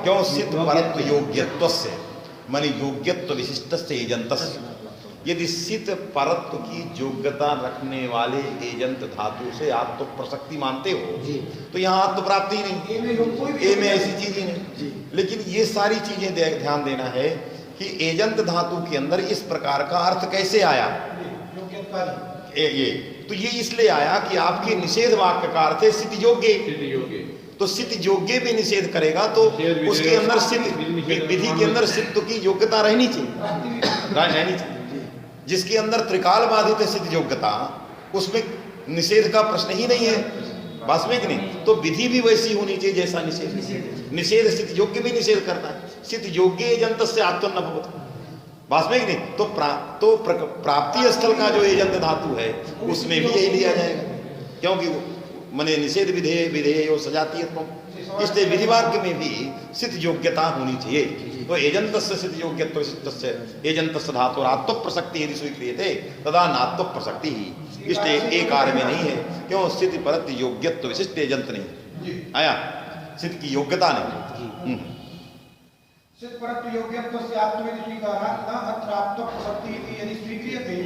क्यों सिद्ध परत्व योग्यत्व से माने योग्यत्व विशिष्ट से एजंत। यदि सिद्ध परत्व की योग्यता रखने वाले एजंत धातु से आप तो प्रसक्ति मानते हो तो यहाँ आत्म प्राप्ति ही नहीं, ए में ऐसी चीज ही नहीं। लेकिन ये सारी चीजें ध्यान देना है कि एजंत धातु के अंदर इस प्रकार का अर्थ कैसे आया। ये तो ये इसलिए आया कि आपके निषेध वाक्य का अर्थ है सिद्ध योग्य, तो सिद्ध योग्य भी निषेध करेगा तो उसके अंदर सिद्ध विधि के अंदर सिद्ध की योग्यता रहनी चाहिए। जिसके अंदर त्रिकाल बाधित है सिद्ध योग्यता, उसमें निषेध का प्रश्न ही नहीं है, वास्तविक नहीं। तो विधि भी वैसी होनी चाहिए जैसा निषेध। निषेध सिद्ध योग्य भी निषेध करता है, सिद्ध योग्य एजंत से आत्मन भवत, वास्तविक नहीं। तो प्राप्ति स्थल का जो एजंत धातु है उसमें भी यही लिया जाएगा, क्योंकि मने निषेध विधेय विधेय और सजातीय, इसलिए विधि वाक्य में भी सिद्ध योग्यता होनी चाहिए। तो एजंत सिद्ध योग्यत्व एजंत धातु आत्म प्रसक्ति यदि स्वीक्रियते तदा नात्व प्रसक्ति ही, इसलिए एक कार्य में नहीं है। क्यों सिद्ध परत योग्यत्व विशिष्ट एजंत नहीं आया, सिद्ध की योग्यता नहीं। सिद्ध परत योग्यत्व से आत्मवेद स्वीकारा न अत्र आत्म प्रसक्ति यदि स्वीक्रियते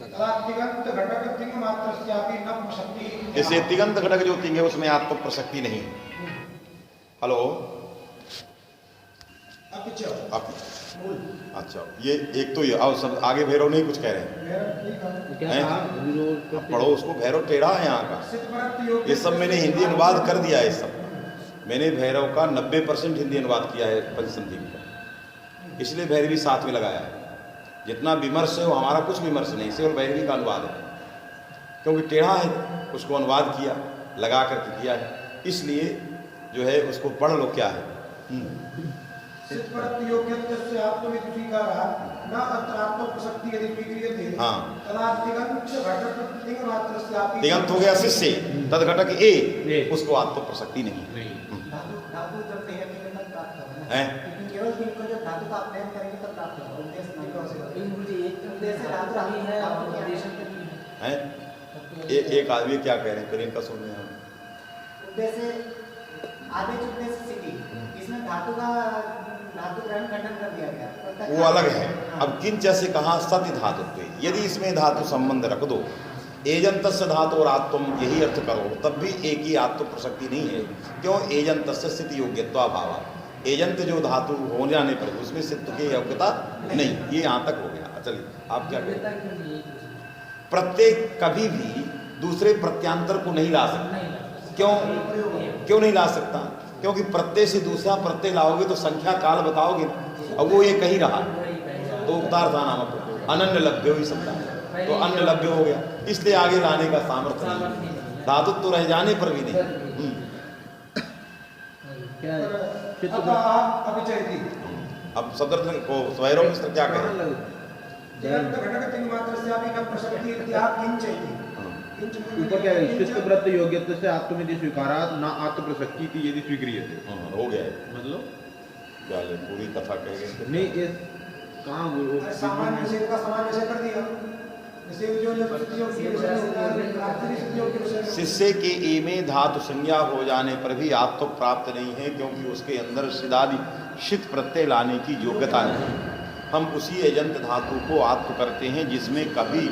तदा तिगंत घटक तिंग मात्रस्यापि न प्रसक्ति। इसे तिगंत घटक जो तिंग है उसमें आत्म प्रसक्ति नहीं। हेलो अच्छा, ये एक तो ये अब सब आगे भैरव नहीं कुछ कह रहे हैं, पढ़ो उसको। भैरव टेढ़ा है यहाँ का, ये सब मैंने हिंदी अनुवाद कर दिया है। सब मैंने भैरव का 90% हिंदी अनुवाद किया है पंचसंधि का, इसलिए भैरवी साथ में लगाया है। जितना विमर्श है वो हमारा कुछ विमर्श नहीं, सिर्फ भैरवी का अनुवाद है, क्योंकि टेढ़ा है उसको अनुवाद किया लगा करके किया है, इसलिए जो है उसको पढ़ लो क्या है। सिद्ध परत योग्यत्व से आत्मवेद स्वीकारा न अत्र आत्म प्रसक्ति यदि स्वीक्रियते तदा तिगंत घटक तिंग मात्रस्यापि। तिगंत हो गया शिष्य, तद घटक ए, उसको आत्म प्रसक्ति नहीं। धातु जब तैयारी तब प्राप्त होगा है, लेकिन केवल इनको जब धातु का अध्ययन करेंगे तब प्राप्त होगा, उद्देश्य नहीं हो सकता। मुझे एक उद्देश्य धातु ही है और उद्देश्य है। एक आदमी क्या कह रहे हैं, फिर इनका सुन रहे हैं। उद्देश्य आधे उद्देश्य सिद्धि, इसमें धातु का धातु ग्रहण खंडन कर दिया गया, वो अलग है। अब किंच से कहा सत्य धातु, यदि इसमें धातु संबंध रख दो, एजंत धातु और आत्म यही अर्थ करो, तब भी एक ही आत्म प्रसक्ति नहीं है। क्यों? एजंत सिद्ध योग्यत्वाभाव, एजंत जो धातु हो जाने पर उसमें सिद्ध की योग्यता नहीं। ये यहाँ तक हो गया। चलिए आप क्या कहते हैं? प्रत्येक कभी भी दूसरे प्रत्यांतर को नहीं ला सकता। क्यों नहीं ला सकता? क्योंकि प्रत्यय से दूसरा प्रत्यय लाओगे तो संख्या काल बताओगे, अब वो ये कहीं रहा तो उतार था नाम अनन्य लभ्य हो सकता है, तो अन्य लभ्य हो गया, इसलिए आगे लाने का सामर्थ्य नहीं, धातुत्व तो रह जाने पर भी नहीं। अब सदर को स्वैरव मिश्र क्या कहें? ऊपर क्या है? शिष्ट व्रत योग्यत्व से आत्मविधि स्वीकारात न आत्म प्रसक्ति थी यदि स्वीक्रियते। हो गया है, मतलब क्या है पूरी कथा कह गए नहीं, ये कहाँ वो सामान्य निषेध का समान विषय कर दिया। निषेध जो शिष्य के ए में धातु संज्ञा हो जाने पर भी आत्म प्राप्त नहीं है, क्योंकि उसके अंदर सिदादि शित प्रत्यय लाने की योग्यता नहीं। हम उसी एजंत धातु को आत्म करते हैं जिसमें कभी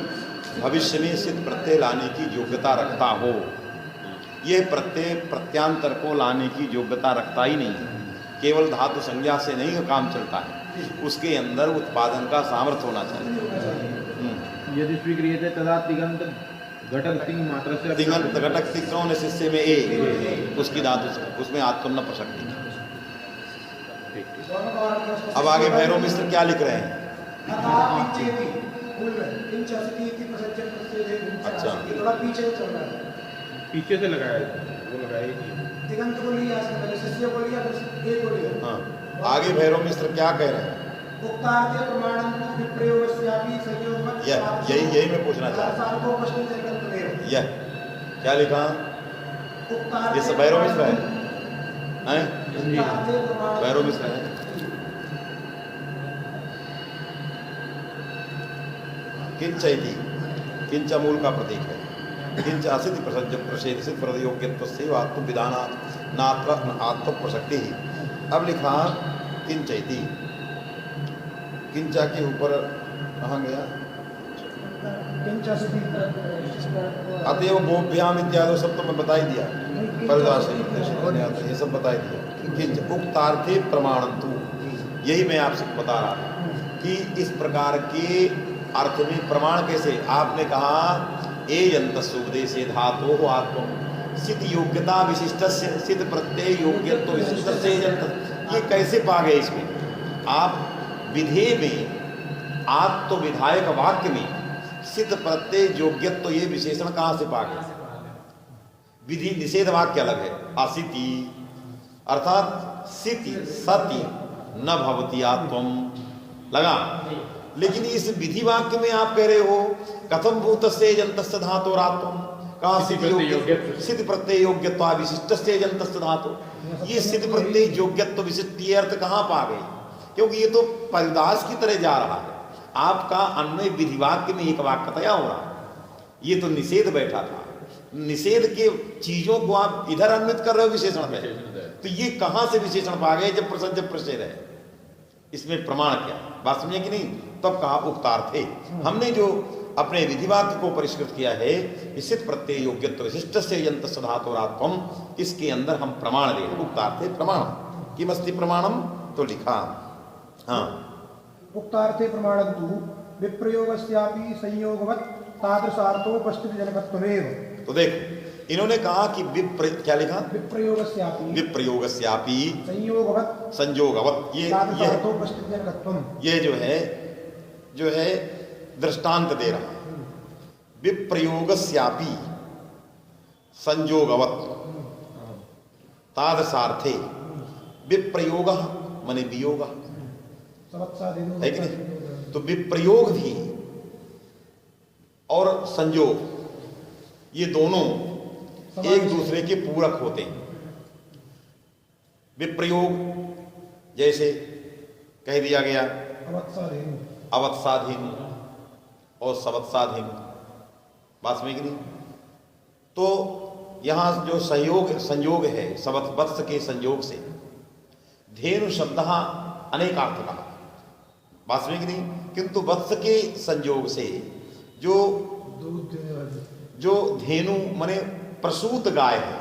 भविष्य में सिद्ध प्रत्यय लाने की योग्यता रखता हो। यह प्रत्यय प्रत्यांतर को लाने की योग्यता रखता ही नहीं है। केवल धातु संज्ञा से नहीं काम चलता है, उसके अंदर उत्पादन का सामर्थ्य होना चाहिए। यदि स्वीक्रियते तदा तिगंत घटक तिंग मात्र से तिगंत घटक तिंग कौन है? शिष्य में ए, उसकी धातु उसमें आत्मन प्रसक्ति। अब आगे भैरव मिश्र क्या लिख रहे हैं? अच्छा, थोड़ा पीछे चल रहा है, पीछे से लगाया वो लगाया तिगंत को लिया, शिष्य को लिया, फिर ए को लिया। हाँ, आगे भैरव मिश्र क्या कह रहे हैं? यही मैं पूछना चाहता हूँ। यह क्या लिखा? ये सब भैरव मिश्र है, भैरव मिश्र है। किंच किंच मूल का प्रतीक है। किंच असिति प्रसज्ज प्रषेध सिद्ध प्रद योग्यत्वस्य आत्मविधानात् नात्र आत्म प्रसक्ति ही। अब लिखा किंचैति, किंचा के ऊपर कहाँ गया? किंचासिति अतएव गोभ्याम इत्यादि सब तो मैं बता ही दिया, परिदास ये सब बता ही दिया। किंच उक्तार्थे प्रमाणंतु, यही मैं आपसे बता रहा था कि इस प्रकार के अर्थ में प्रमाण कैसे। आपने कहा ए यंतस्य उपदेशे धातोः आत्म सिद्ध योग्यता विशिष्टस्य सिद्ध प्रत्यय योग्यत्व विशिष्टस्य यंत, ये कैसे पा गए इसमें? आप विधेय में आत्म विधायक वाक्य में सिद्ध प्रत्यय योग्यत्व ये विशेषण कहाँ से पा गए? विधि निषेध वाक्य अलग है। असिति अर्थात सिति सति न भवति आत्मम लगा, लेकिन इस विधि वाक्य में आप कह रहे हो कथम भूतस्य यंतस्य धातोरात्मम, कहाँ सिद्ध प्रत्यय योग्यत्व विशिष्टस्य यंतस्य धातु, ये सिद्ध प्रत्यय योग्यत्व विशिष्ट ये अर्थ कहाँ पा गए? क्योंकि ये तो परिदास की तरह जा रहा है। आपका अन्वय विधि वाक्य में एक वाक्यतया हो रहा है, ये तो निषेध बैठा था। निषेध के चीजों को आप इधर अन्वित कर रहे हो विशेषण में, तो ये कहां से विशेषण पा गए जब प्रसज्ज प्रषेध है? इसमें प्रमाण क्या? बात समझे कि नहीं? तब कहा उक्तार्थे, हमने जो अपने विधि वाक्य को परिष्कृत किया है सिद्ध प्रत्यय योग्यत्व विशिष्ट से यंतस्य धातोरात्मम, इसके अंदर हम प्रमाण दे। उक्तार्थे प्रमाण किमस्ति प्रमाणम, तो लिखा हाँ उक्तार्थे प्रमाणन्तु विप्रयोगस्यापि संयोगवत् तादृशार्थोपस्थिति जनकत्वमेव। तो देखो इन्होंने कहा कि क्या लिखा? विप्रयोगस्यापि संयोगवत् संयोगवत्, तादृशार्थोपस्थिति जनकत्वम, ये जो है दृष्टांत दे रहा है। विप्रयोगस्यापि संयोगवत् तादृशार्थे, विप्रयोग माने वियोग है कि नहीं? तो विप्रयोग भी और संयोग ये दोनों एक दूसरे के पूरक होते हैं। विप्रयोग जैसे कह दिया गया अवत्साधीन और सवत्साधीन, बात में कि नहीं? तो यहां जो संयोग है सवत्स के संयोग से धेनु शब्द अनेकार्थ कहा, बात में कि नहीं? किंतु वत्स के संयोग से जो धेनु माने प्रसूत गाय है,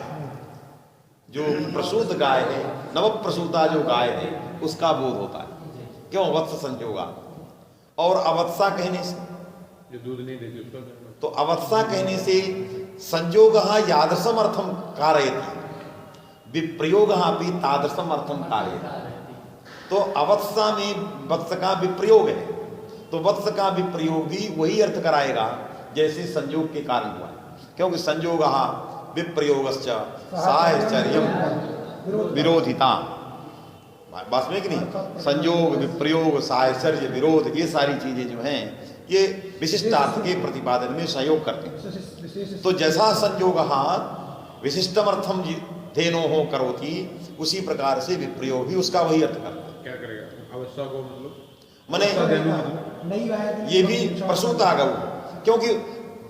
जो प्रसूत गाय है, नव प्रसूता जो गाय है उसका बोध होता है। क्यों? वत्स संयोगा। और अवत्सा कहने से जो दूध नहीं देती उसका, तो अवत्सा कहने से संयोग यादृशम अर्थम कारयति, विप्रयोग भी तादृशम अर्थम कारयति। तो अवत्सा में वत्स का विप्रयोग है, तो वत्स का विप्रयोग भी वही अर्थ कराएगा जैसे संयोग के कारण हुआ है। क्योंकि संयोग विप्रयोगश्च साहचर्यम विरोधिता, बात में कि नहीं? संयोग विप्रयोग साहचर्य विरोध ये सारी चीजें जो हैं ये विशिष्टार्थ के प्रतिपादन में सहयोग करते हैं। तो जैसा संयोग विशिष्टमर्थम धेनोः करोति, उसी प्रकार से विप्रयोग भी उसका वही अर्थ करता है। क्या करेगा? अवस्था को मतलब मने ये भी प्रसूत आ गऊ, क्योंकि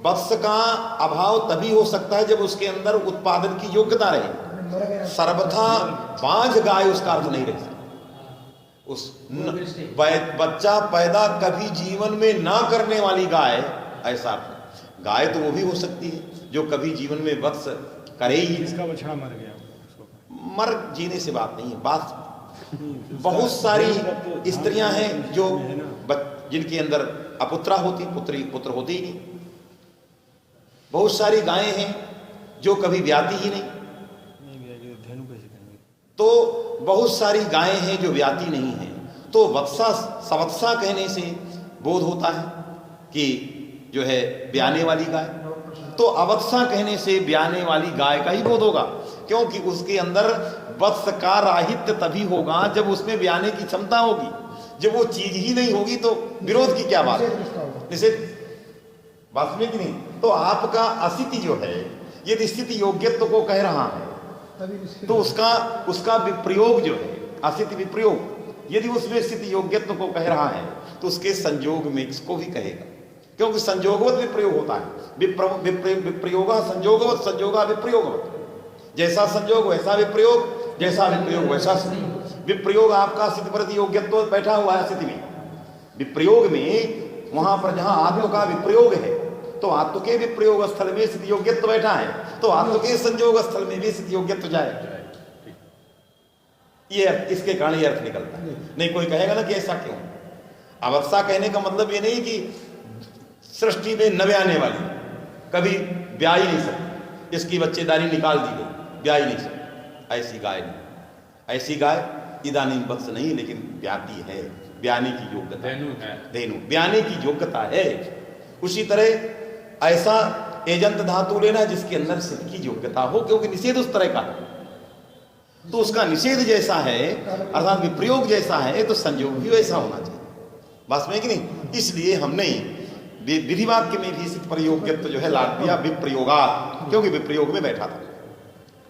वत्स का अभाव तभी हो सकता है जब उसके अंदर उत्पादन की योग्यता रहे। सर्वथा बांझ गाय उसका अर्थ नहीं रह सकती। उस बच्चा पैदा कभी जीवन में ना करने वाली गाय, ऐसा अर्थ। गाय तो वो भी हो सकती है जो कभी जीवन में वत्स करे ही। इसका बछड़ा मर गया, मर जीने से बात नहीं है। बात बहुत सारी स्त्रियां हैं जो जिनके अंदर अपुत्रा होती, पुत्र होते ही नहीं। बहुत सारी गायें हैं जो कभी ब्याती ही नहीं। तो बहुत सारी गायें हैं जो ब्याती नहीं हैं। तो वत्सा सवत्सा कहने से बोध होता है कि जो है ब्याने वाली गाय, तो अवत्सा कहने से ब्याने वाली गाय का ही बोध होगा, क्योंकि उसके अंदर वत्स का राहित्य तभी होगा जब उसमें ब्याने की क्षमता होगी। जब वो चीज ही नहीं होगी तो विरोध की क्या बात है? निषेध, बात में कि नहीं? तो आपका अस्थिति जो है यदि स्थिति योग्यत्व को कह रहा है तो उसका विप्रयोग जो है अस्थिति विप्रयोग, यदि उसमें स्थिति योग्यत्व को कह रहा है तो उसके संयोग में इसको भी कहेगा। क्योंकि संयोगवत विप्रयोग होता है। विप्रयोगा संयोगवत, संयोगा विप्रयोगवत। जैसा संयोग वैसा विप्रयोग, जैसा विप्रयोग वैसा सिद्धि। विप्रयोग आपका सिद्ध प्रति योग्यत्व बैठा हुआ है स्थिति में। विप्रयोग में वहां पर जहां आत्म का विप्रयोग है तो आत्म के विप्रयोग स्थल में सिद्ध योग्यत्व बैठा है, तो आत्म के संयोग स्थल में भी सिद्ध योग्यत्व जाए। ये इसके कारण ये अर्थ निकलता है। नहीं कोई कहेगा ना कि ऐसा क्यों। अवस्था कहने का मतलब ये नहीं कि सृष्टि में नवे आने वाली, कभी ब्याह ही नहीं सकती, इसकी बच्चेदारी निकाल दी गई, ब्याह ही नहीं सकती, ऐसी गाय नहीं। ऐसी गाय इदानी वत्स नहीं, लेकिन ब्याती है, ब्याने की योग्यता है, धेनु ब्याने की योग्यता है। उसी तरह ऐसा एजंत धातु लेना जिसके अंदर सिद्ध की योग्यता हो, क्योंकि निषेध उस तरह का है, तो उसका निषेध जैसा है अर्थात विप्रयोग जैसा है तो संयोग भी वैसा होना चाहिए। बस में कि नहीं, इसलिए हमने विधि वाक्य में भी सिद्ध प्रयोग्यत्व जो है लाद दिया विप्रयोगा, क्योंकि विप्रयोग में बैठा था।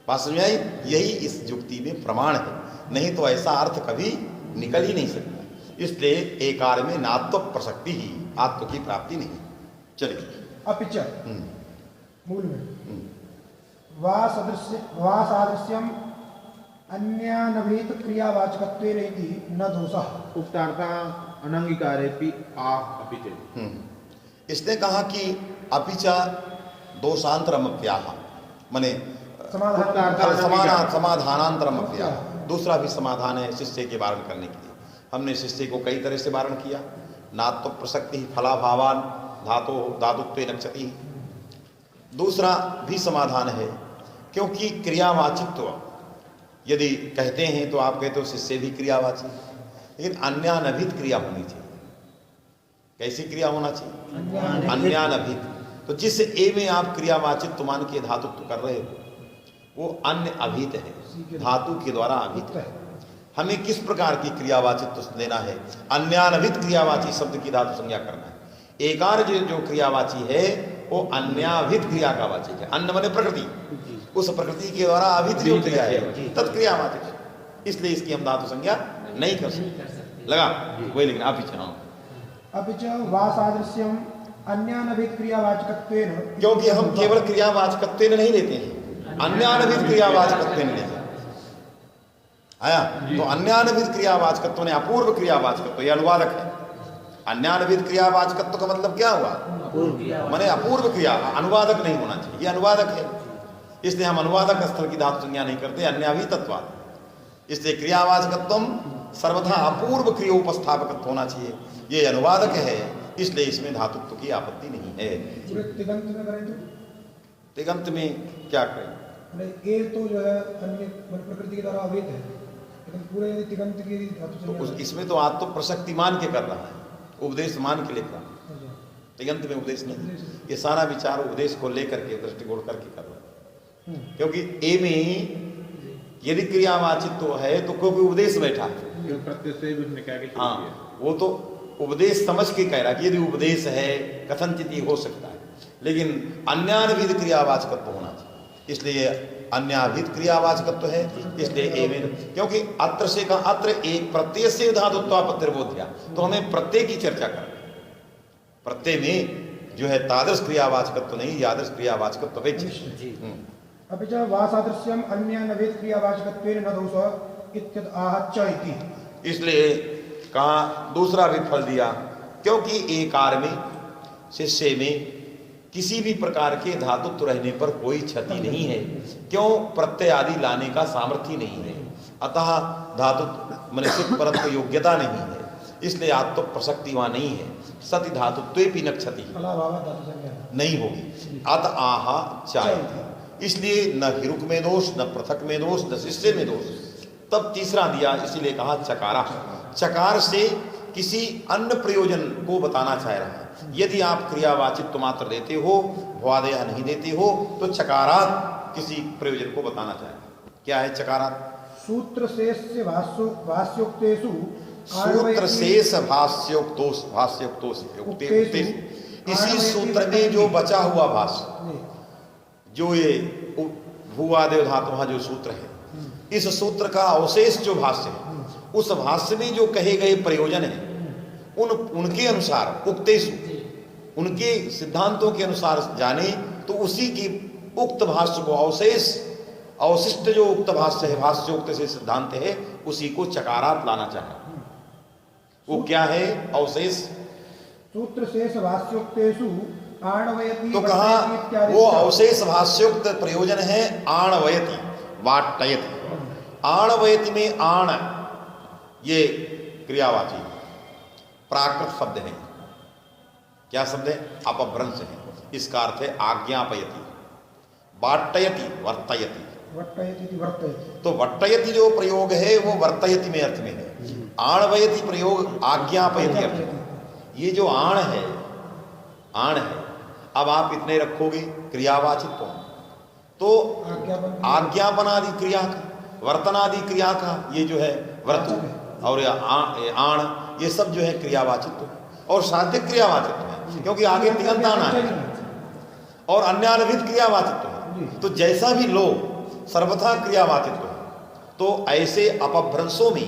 बात समझ आई? यही इस युक्ति में प्रमाण है, नहीं तो ऐसा अर्थ कभी निकल ही नहीं सकता। इसलिए एकार में नात्व प्रसक्ति ही, आत्म की प्राप्ति नहीं। चलिए अपिच मूल में वा सादृश्यम अन्यानभीत क्रियावाचकत्वेन इति न दोषः उक्तार्थः अनंगीकारेपि आ अपिच। इसने कहा कि अपिचा दोषांतरमप्याह, माने समाधानांतरमप्याह, दूसरा भी समाधान है शिष्य के वारण करने के लिए। हमने शिष्य को कई तरह से वारण किया। नात्व प्रसक्ति फलाभावान धातो धातुत्वे नक्षति। दूसरा भी समाधान है, क्योंकि क्रियावाचित्व यदि कहते हैं तो आप कहते हो शिष्य भी क्रियावाची, लेकिन अन्यानभित क्रिया होनी चाहिए। कैसी क्रिया होना चाहिए? अन्यानभित। तो जिस ए में आप क्रियावाचित्व मान के धातुत्व कर रहे हो वो अन्य अभित है, धातु के द्वारा अभित है। हमें किस प्रकार की क्रियावाचित्व लेना है? अन्यानभित क्रियावाची शब्द की धातु संज्ञा करना है। एकार जो क्रियावाची है वो अन्याभित क्रिया का वाचक है। अन्न माने प्रकृति, उस प्रकृति के द्वारा अभित जो क्रिया है तत्क्रियावाचक, इसलिए इसकी हम धातु संज्ञा नहीं कर सकते। लगा वही, लेकिन आप अपिच वा सादृश्यम अन्यानभित क्रियावाचकत्वेन, क्योंकि हम केवल क्रियावाचकत्वेन नहीं लेते हैं, अन्यानभित क्रियावाचकत्वेन लेते हैं। आया? तो अन्यानभित क्रियावाचकत्व ने अपूर्व क्रियावाचकत्व, ये अनुवादक है। अन्यानभित क्रियावाचकत्व का मतलब क्या हुआ? माने अपूर्व क्रिया, अनुवादक नहीं होना चाहिए, ये अनुवादक है, इसलिए हम अनुवादक स्थल की धातु संज्ञा नहीं करते, अन्याभितत्वात्। इसलिए क्रियावाचकत्व सर्वथा अपूर्व क्रियोपस्थापकत्व होना चाहिए, ये अनुवादक है, इसलिए इसमें धातुत्व की आपत्ति नहीं है। तिगंत में क्या करें? ए तो जो है अन्य प्रकृति के द्वारा अवैध है, लेकिन पूरे तिगंत की धातु तो इसमें तो आत्म प्रसक्ति मान के कर रहा है, उपदेश मान के लेकर। तिगंत में उपदेश नहीं, ये सारा विचार उपदेश को लेकर के दृष्टिकोण करके कर रहा है। क्योंकि ए में यदि क्रियावाचित्व है तो क्योंकि उपदेश बैठा है, हाँ, वो तो उपदेश समझ के कह रहा कि यदि उपदेश है कथनचित ही हो सकता है, लेकिन अन्यानभित क्रियावाचकत्व होना चाहिए, इसलिए अन्याभित क्रियावाचकत्व है, इसलिए एवं। क्योंकि अत्र से का अत्र एक प्रत्यय से धातुत्वापत्तिर्बोध्या, तो हमें प्रत्यय की चर्चा करना। प्रत्यय में जो है तादृश क्रियावाचकत्व नहीं, यादृश क्रियावाचकत्व अपेक्षित। अभी च वा सादृश्यम अन्यानभित क्रियावाचकत्वेन न दोषः इत्यत आहच्च इति। इसलिए कहा दूसरा भी फल दिया, क्योंकि एकार में शिष्य में किसी भी प्रकार के धातुत्व रहने पर कोई क्षति नहीं है। क्यों? प्रत्यय आदि लाने का सामर्थ्य नहीं है, अतः धातु माने सिद्ध परत्व योग्यता नहीं है, इसलिए आत्म प्रसक्ति वहां नहीं है। सति धातुत्वेपि न क्षति नहीं होगी। अत आहा चाय, इसलिए न हिरुक में दोष, न पृथक में दोष, न शिष्य में दोष। तब तीसरा दिया, इसीलिए कहा चकारा। चकार से किसी अन्य प्रयोजन को बताना चाह रहा है। यदि आप क्रियावाचित्व मात्र देते हो, भवादया नहीं देते हो, तो चकारात किसी प्रयोजन को बताना चाह रहा है। क्या है चकारात? सूत्र शेष भाष्योक्तेषु, सूत्र शेष भाष्योक्तोष, भाष्योक्तोष, इसी सूत्र में जो बचा हुआ भाष्य, जो ये भूवादेव धातु जो सूत्र है, इस सूत्र का अवशेष जो भाष्य है, उस भाष्य में जो कहे गए प्रयोजन है, उनके अनुसार उक्तेषु, उनके सिद्धांतों के अनुसार जाने तो उसी की उक्त भाष्य को अवशिष्ट जो उक्त भाष्य है, भाष्योक्त से सिद्धांत है, उसी को चकारात लाना चाहिए। वो क्या है? अवशेष सूत्र शेष भाष्योक्तेषु आणवयति तो कहा इत्यादि वो अवशेष भाष्योक्त प्रयोजन है आणवयति, वाट्टयति। आणवयति में आण ये क्रियावाची प्राकृत शब्द है। क्या शब्द है? अपभ्रंश है। इसका अर्थ है आज्ञापयति, वाट्टयति वर्तयति। वट्टयति वर्तयति, तो वट्टयति जो प्रयोग है वो वर्तयति में अर्थ में है। आणवयति प्रयोग आज्ञापयति अर्थ में। ये जो आण है, अब आप इतने रखोगे क्रियावाचित्व, तो आज्ञापनादि क्रिया का, वर्तनादि क्रिया का ये जो है वर्तु और आण, ये सब जो है क्रियावाचित्व और साध्य क्रियावाचित्व है, क्योंकि आगे तिगंत आना है और अन्यानविध क्रियावाचित्व है। तो जैसा भी लो सर्वथा क्रियावाचित्व है। तो ऐसे अपभ्रंशों में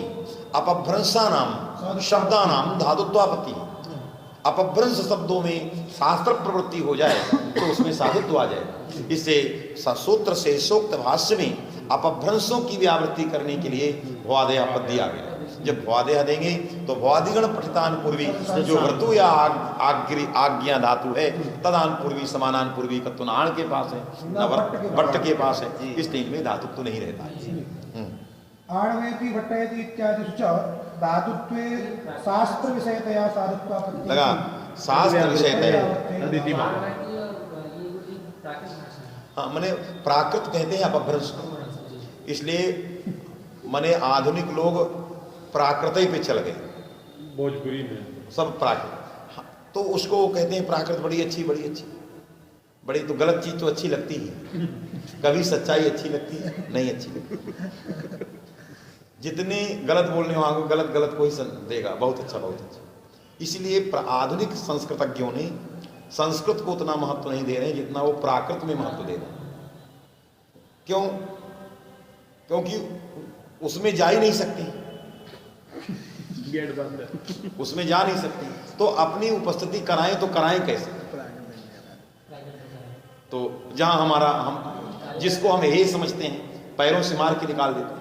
अपभ्रंशानाम शब्दानाम धातुत्वापत्ति, अपभ्रंश शब्दों में शास्त्र प्रवृत्ति हो जाए तो उसमें साधुत्व आ जाए। इससे सूत्र से सूक्त भाष्य में अपभ्रंशों की व्यावृत्ति करने के लिए भवादेह पद दिया गया। जब भवादेह देंगे तो भवादिगण पठितान पूर्वी, जो वृतु या आज्ञा धातु है, तदान पूर्वी समानान पूर्वी कत्वनाण के पास है, न वट्ट के पास है, इस तीन में धातु तो नहीं रहता है। आणवयति वट्टयति इत्यादिषु च धातुत्वे शास्त्र विषयतया साधुत्वापत्तिः। लगा शास्त्र विषयतया, हाँ मने प्राकृत कहते हैं अपभ्रंश को। इसलिए मने आधुनिक लोग प्राकृत ही पे चल गए, भोजपुरी में सब प्राकृत। हाँ, तो उसको कहते हैं प्राकृत बड़ी अच्छी, बड़ी अच्छी, बड़ी। तो गलत चीज तो अच्छी लगती ही, कभी सच्चाई अच्छी लगती है नहीं अच्छी लगती। जितने गलत बोलने वालों को गलत गलत को ही देगा, बहुत अच्छा बहुत अच्छा। इसलिए आधुनिक संस्कृतज्ञों ने संस्कृत को उतना महत्व नहीं दे रहे हैं जितना वो प्राकृत में महत्व दे रहे हैं। क्यों? क्योंकि उसमें जा ही नहीं सकते, गेट बंद है, उसमें जा नहीं सकते, तो अपनी उपस्थिति कराएं तो कराएं कैसे? तो जहां हमारा हम जिसको हम हे समझते हैं, पैरों से मार के निकाल देते हैं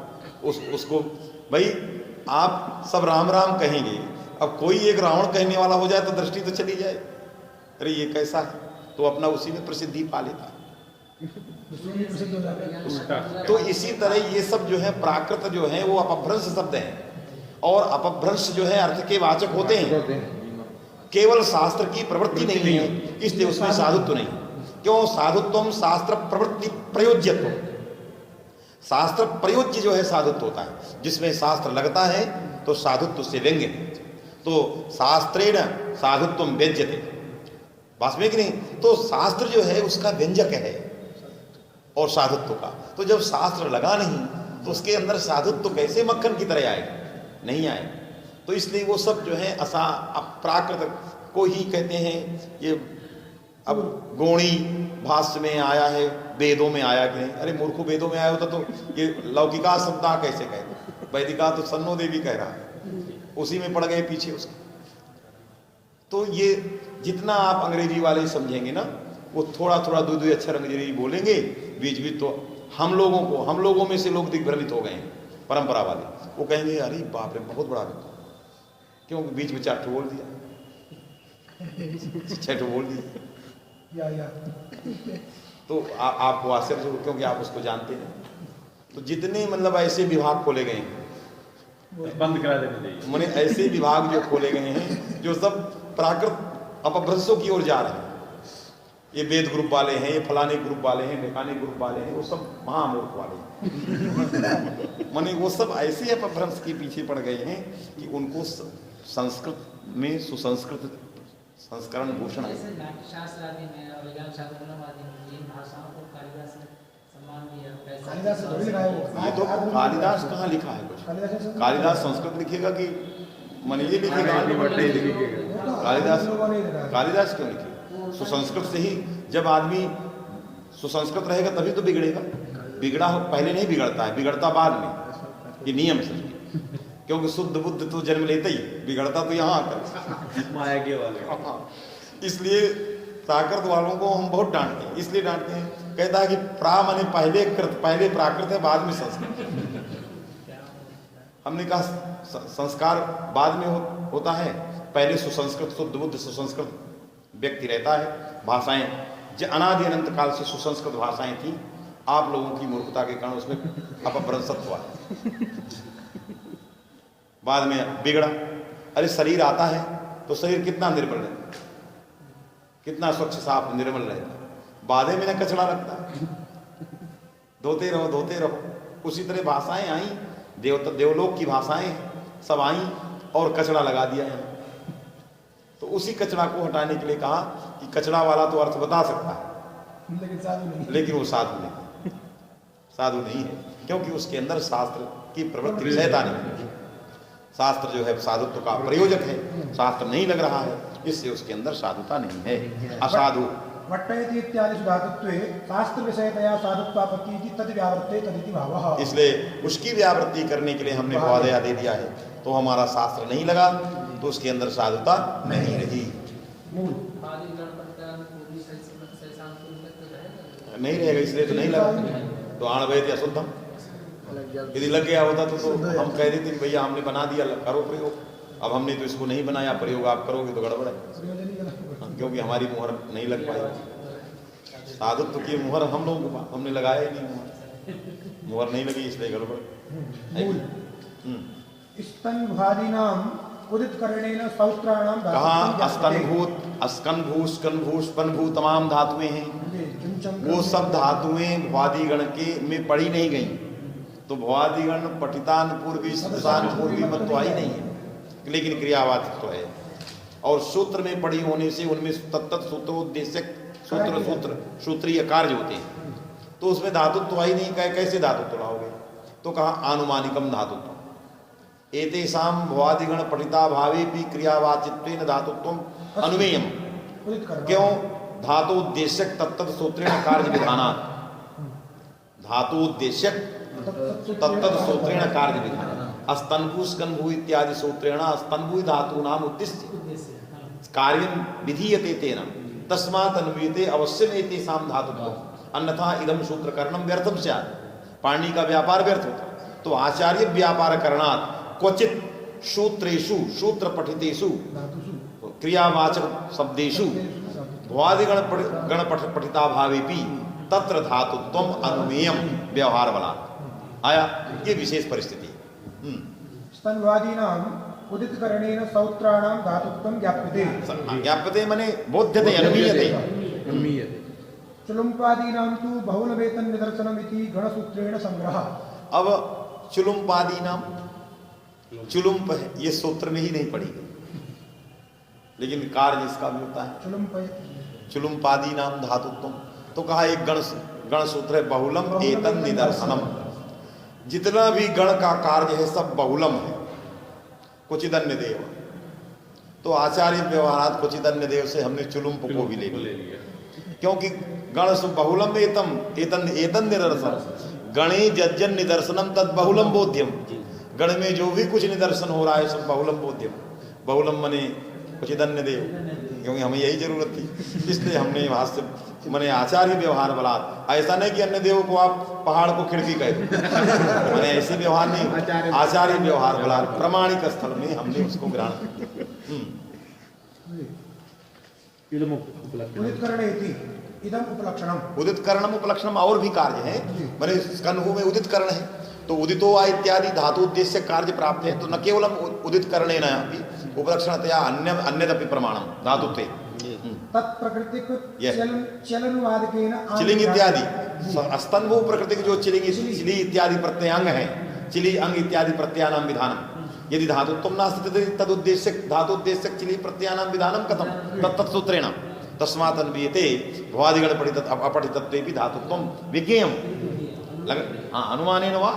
उसको। भाई आप सब राम राम कहेंगे, अब कोई एक रावण कहने वाला हो जाए तो दृष्टि तो चली जाए, अरे ये कैसा है, तो अपना उसी में प्रसिद्धि पा लेता है। तो इसी तरह ये सब जो है प्राकृत जो है वो अपभ्रंश शब्द हैं, और अपभ्रंश जो है अर्थ के वाचक होते हैं, केवल शास्त्र की प्रवृत्ति नहीं है, इसलिए उसमें साधुत्व नहीं। क्यों? साधुत्वम शास्त्र प्रवृत्ति प्रयोज्यत्व, शास्त्र प्रयोज्य जो है साधुत्व होता है, जिसमें शास्त्र लगता है तो साधुत्व से व्यंग्य है। तो शास्त्रेण साधुत्वम व्यज्यते, वास्तव में कि नहीं? तो शास्त्र जो है उसका व्यंजक है और साधुत्व का। तो जब शास्त्र लगा नहीं तो उसके अंदर साधुत्व कैसे मक्खन की तरह आएगा? नहीं आए। तो इसलिए वो सब जो है प्राकृत को ही कहते हैं। ये अब गोणी भाष्य में आया है, वेदों में आया कि नहीं? अरे मूर्खों, वेदों में आया होता तो ये लौकिका शब्दा कैसे कहते? वैदिका तो सन्नो देवी कह रहा है, उसी में पड़ गए पीछे उसके। तो ये जितना आप अंग्रेजी वाले समझेंगे ना, वो थोड़ा थोड़ा दो अक्षर अंग्रेजी बोलेंगे बीच बीच, तो हम लोगों में से लोग दिग्भ्रमित हो गए हैं परंपरा वाले। वो कहेंगे अरे बाप रे बहुत बड़ा, क्यों? बीच में 4 ठो बोल दिया, 6 ठो बोल दिया। तो आपको आश्चर्य हो, क्योंकि आप उसको जानते हैं। तो जितने मतलब ऐसे विभाग खोले गए हैं, बंद करा देने चाहिए। मैंने ऐसे विभाग जो खोले गए हैं जो सब प्राकृत अपभ्रंशों की ओर जा रहे हैं। ये वेद ग्रुप वाले हैं, ये फलाने ग्रुप वाले हैं, ढेकाने ग्रुप वाले हैं, वो सब महामूर्ख वाले हैं। माने वो सब ऐसे अपभ्रंश के पीछे पड़ गए हैं कि उनको संस्कृत में सुसंस्कृत संस्करण भूषण है। शास्त्र आदि में और विज्ञान शास्त्र आदि में इन भाषाओं को कालिदास ने सम्मान दिया। कालिदास ने लिखा है वो। ये तो कालिदास कहाँ लिखा है कुछ? कालिदास संस्कृत लिखेगा कि मन ये लिखेगा? कालिदास क्यों लिखे? सुसंस्कृत से ही, जब आदमी सुसंस्कृत रहेगा तभी तो बिगड़ेगा। बिगड़ा हो पहले नहीं बिगड़ता है, बिगड़ता बाद में, ये नियम से। क्योंकि शुद्ध बुद्ध तो जन्म लेते ही, बिगड़ता तो यहाँ आकर माया के वाले। इसलिए प्राकृत वालों को हम बहुत डांटते हैं। इसलिए डांटते हैं, कहता है कि प्रा माने पहले कृत, पहले प्राकृत है बाद में संस्कृत। हमने कहा संस्कार बाद में होता है, पहले सुसंस्कृत शुद्ध बुद्ध सुसंस्कृत व्यक्ति रहता है। भाषाएं जो अनादि अनंत काल से सुसंस्कृत भाषाएं थी, आप लोगों की मूर्खता के कारण उसमें अपभ्रंशत्व हुआ, बाद में बिगड़ा। अरे शरीर आता है तो शरीर कितना निर्मल है, कितना स्वच्छ साफ निर्मल रहता, बाधे में न कचरा लगता, धोते रहो धोते रहो। उसी तरह भाषाएं आई, देवलोक की भाषाएं सब आई और कचरा लगा दिया है। तो उसी कचरा को हटाने के लिए कहा कि कचरा वाला तो अर्थ बता सकता है, लेकिन वो साधु नहीं, साधु नहीं है, क्योंकि उसके अंदर शास्त्र की प्रवृत्ति विषयता नहीं है। शास्त्र जो है साधुत्व का प्रयोजक है, शास्त्र नहीं लग रहा है, इससे उसके अंदर साधुता नहीं है, असाधु। वट्टयति इत्यादि धातुत्वे शास्त्र विषयतया साधुत्वापत्ति इति तद् व्यावृत्ते तदिति भावः। इसलिए उसकी व्यावृत्ति करने के लिए हमने वादया दे दिया है, तो हमारा शास्त्र नहीं लगा तो उसके अंदर साधुता नहीं रही। नहीं रहेगा, इसलिए तो नहीं लगा। तो आणवैत अशुद्धम, यदि लग गया होता तो हम कह देते कि भैया हमने बना दिया, करो प्रयोग। अब हमने तो इसको नहीं बनाया, प्रयोग आप करोगे तो गड़बड़ है, क्योंकि हमारी मुहर नहीं लग पाई। साधुत्व की मुहर हम लोगों को हमने लगाया ही नहीं, मुहर नहीं लगी, इसलिए गड़बड़। स्तनभादीनां उदित करणेन सौत्राणां कहाँ स्तनभूत, अस्कनभूत, स्कनभूत, स्पनभूत तमाम धातुएं हैं। वो सब धातुएं भवादिगण के में पढ़ी नहीं गई, तो भवादिगण पठितान पूर्वी सुसान पूर्वी मत तो आई नहीं है, लेकिन क्रियावाचित तो है। और सूत्र में पढ़ी होने से उनमें तत्त सूत्रोद्देश्य सूत्रीय कार्य होते हैं, तो उसमें धातुत्व आई नहीं, कैसे धातुत्व लाओगे? तो कहा आनुमानिकम धातुत्व, एतेषां भवादिगण पठिता भावेपि क्रियावाचित्वेन धातुत्वम अनुमेयम। क्यों? धातुद्देश्यक तत्त सूत्रेण कार्य विधानात्, धातुद्देश्यक तत्त सूत्रेण कार्य विधानात्, स्तनभू स्कनभू इत्यादि सूत्रेण स्तनभू धातूनाम उद्देश्य कार्यं विधीयते तेन, तस्मात् अन्वीयते अवश्यम एतेषां धातुत्वम्, अन्यथा इदं सूत्रकरणं व्यर्थम स्यात्, पाणिनि का व्यापार व्यर्थ होता। तो आचार्य व्यापार करणात् क्वचित सूत्रेषु सूत्र पठितेषु क्रियावाचक शब्देषु भवादिगण गण पठिता भावेपि तत्र धातुत्वम अनुमेयम व्यवहार बला आया। ये विशेष परिस्थिति। स्तनवादीनां उदित करणेन सौत्राणां धातुत्वं ज्ञाप्यते। ज्ञाप्यते माने बोध्यते, अनुमीयते। चुलुम्पादीनां तु बहुलवेतन निदर्शनम् इति गणसूत्रेण संग्रह। अब चुलुम्पादीनां, चुलुम्प है, ये सूत्र में ही नहीं पड़ी गई, लेकिन कार्य इसका भी होता है। चुलुम्पादीनां धातुत्वम, तो कहा एक गण सूत्र है बहुलम एतन निदर्शनम। जितना भी गण का कार्य है सब बहुलम है। कुचिदन्य देव, तो आचार्य व्यवहारात कुचिदन्य देव से हमने चुलुम्प को भी ले लिया, क्योंकि गण बहुलम एतम एतन एतन निदर्शन, गणे जज्जन निदर्शनम तद बहुलम बोध्यम। गण में जो भी कुछ निदर्शन हो रहा है सब बहुलम बोध्यम। बहुलम मने कुचिदन्य देव, क्योंकि हमें यही जरूरत थी, इसलिए हमने भाष्य मैंने आचार्य व्यवहार बलात्। ऐसा नहीं कि अन्य देव को आप पहाड़ को खिड़की कह दो, मैंने ऐसे व्यवहार नहीं, आचार्य व्यवहार बलात् प्रमाणिक स्थल में हमने उसको ग्रहण उदित करणम उपलक्षणम। और भी कार्य है, मैंने स्कन्धु में उदित करण है, तो उदितो वा इत्यादि धातु उद्देश्य कार्य प्राप्त है, तो न केवलम उदित करणेन अपि उपलक्षणतया अन्यदपि प्रमाणम धातुत्वे तत्प्रकृतिक चलनुवादकेन चिलिंग इत्यादि स्तंभो प्रकृतिक जो चिलिंग चिली इत्यादि प्रत्ययांग हैं, चिली अंग इत्यादि प्रत्ययानां विधानम। यदि धातुत्वं नास्ति तदुद्देश्य धातुद्देश्य चिली प्रत्ययानां विधानम कथम तत्सूत्रेण तस्मात् अन्वीयते भवादिगण पठित अपठितत्वेपि धातुत्वं विज्ञेयम्। अनुमानेन वा